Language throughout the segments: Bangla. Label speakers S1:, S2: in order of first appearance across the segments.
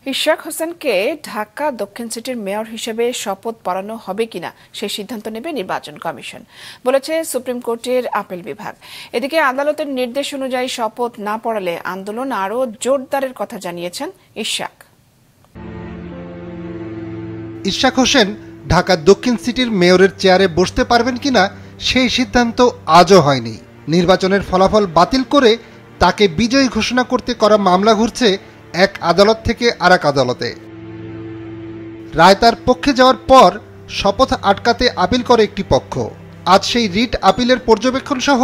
S1: ইশরাক হোসেনকে ঢাকা দক্ষিণ সিটির মেয়র হিসেবে শপথ পড়ানো হবে কিনা সেই সিদ্ধান্ত নেবে নির্বাচন কমিশন, বলেছে সুপ্রিম কোর্টের আপিল বিভাগ। এদিকে আদালতের নির্দেশ অনুযায়ী শপথ না পড়ালে আন্দোলন আরও জোরদারের কথা জানিয়েছেন ইশরাক।
S2: ইশরাক হোসেন ঢাকা দক্ষিণ সিটির মেয়রের চেয়ারে বসতে পারবেন কিনা সেই সিদ্ধান্ত আজও হয়নি। নির্বাচনের ফলাফল বাতিল করে তাকে বিজয়ী ঘোষণা করতে করা মামলা ঘুরছে এক আদালত থেকে আরেক আদালতে। রায় তার পক্ষে যাওয়ার পর শপথ আটকাতে আপিল করে একটি পক্ষ। আজ সেই রিট আপিলের পর্যবেক্ষণ সহ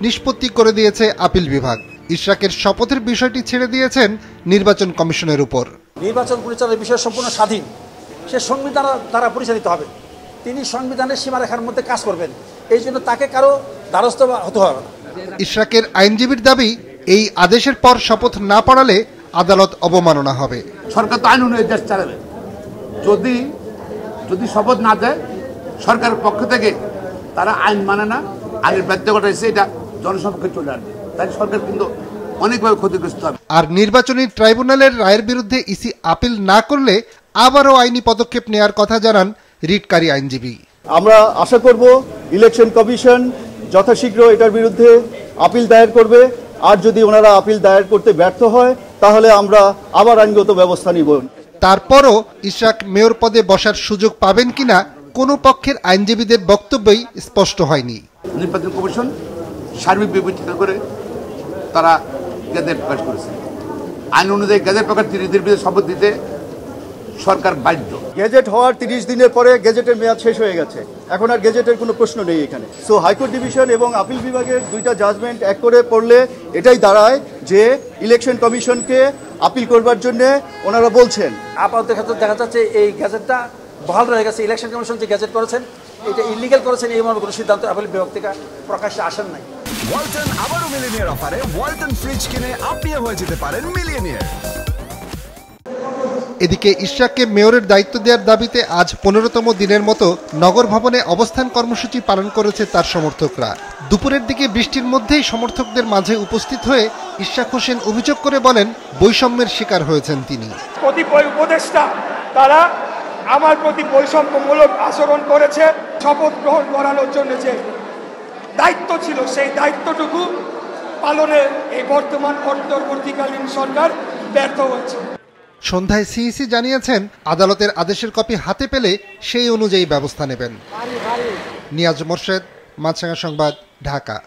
S2: নিষ্পত্তি করে দিয়েছে আপিল বিভাগ। ইশরাকের শপথের বিষয়টি ছেড়ে দিয়েছেন নির্বাচন কমিশনের উপর।
S3: নির্বাচন পরিচালনার বিষয় সম্পূর্ণ স্বাধীন, সে সংবিধান দ্বারা পরিচালিত হবে। তিনি সংবিধানের সীমারেখার মধ্যে কাজ করবেন, এই জন্য তাকে কারো দ্বারস্থ হতে হবে না।
S2: ইশরাকের আইনজীবীর দাবি, এই আদেশের পর শপথ না পড়ালে আদালত অবমাননা হবে।
S4: সরকার তো আইন অনুযায়ী দেশ চালাবে। যদি শপথ না দেয় সরকারের পক্ষ থেকে, তারা আইন মানে না, আইনের ব্যর্থ ঘটাইছে, এটা জনসমক্ষে চলে আসবে। তাই সরকার কিন্তু অনেকভাবে ক্ষতিগ্রস্ত হবে।
S2: আর নির্বাচনী ট্রাইব্যুনালের রায়ের বিরুদ্ধে ইসি আপিল না করলে আবারও আইনি পদক্ষেপ নেওয়ার কথা জানান রিটকারী আইনজীবী।
S5: আমরা আশা করব ইলেকশন কমিশন যথাশীঘ্র এটার বিরুদ্ধে আপিল দায়ের করবে। আর যদি ওনারা আপিল দায়ের করতে ব্যর্থ হয় তাহলে আমরা আবার আইনগত ব্যবস্থা নিব।
S2: তারপরও ইশরাক মেয়র পদে বসার সুযোগ পাবেন কিনা কোনো পক্ষের আইনজীবীদের বক্তব্যই স্পষ্ট হয়নি।
S4: নির্বাচন কমিশন সার্বিক বিবেচনা করে তারা গেজেট প্রকাশ করেছে। আইন অনুযায়ী গেজেট প্রকাশ 30 দিনের ভিতরে শপথ দিতে সরকার বাধ্য।
S5: গেজেট হওয়ার 30 দিনের পরে গেজেটের মেয়াদ শেষ হয়ে গেছে, এখন আর গেজেটের কোনো প্রশ্ন নেই এখানে। সো হাইকোর্ট ডিভিশন এবং আপিল বিভাগের দুইটা জাজমেন্ট এক করে পড়লে এটাই দাঁড়ায় যে ইলেকশন কমিশনকে আপিল করবার জন্য ওনারা বলছেন।
S3: আপাতত ক্ষেত্রে দেখা যাচ্ছে এই গেজেটটা বহাল রয়ে গেছে। ইলেকশন কমিশন যে গেজেট করেছেন এটা ইলিগাল করেছেন, এই মর্মে কোনো সিদ্ধান্ত আপিল বিভাগ থেকে প্রকাশ্যে আসেন নাই।
S6: ওয়ালটন আবারও মিলিয়নিয়ার অফারে ওয়ালটন ফ্রিজ কিনে আপনিও হয়ে যেতে পারেন মিলিয়নিয়ার।
S2: এদিকে ইশরাককে মেয়রের দায়িত্ব দেওয়ার দাবিতে আজ 15তম দিনের মতো নগর ভবনে অবস্থান কর্মসূচি পালন করেছে তার সমর্থকরা। দুপুরের দিকে বৃষ্টির মধ্যেই সমর্থকদের মাঝে উপস্থিত হয়ে ইশরাক হোসেন অভিযোগ করে বলেন, বৈষম্যের শিকার হয়েছেন তিনি।
S7: কতিপয় উপদেষ্টা তারা আমার প্রতি বৈষম্যমূলক আচরণ করেছে। শপথ গ্রহণ করানোর জন্য যে দায়িত্ব ছিল সেই দায়িত্বটুকু পালনে এই বর্তমান অন্তর্বর্তীকালীন সরকার ব্যর্থ হয়েছে।
S2: সন্ধ্যায় সিইসি জানিয়েছেন, আদালতের আদেশের কপি হাতে পেলে সেই অনুযায়ী ব্যবস্থা নেবেন। নিয়াজ মোর্শেদ, মাছরাঙা সংবাদ, ঢাকা।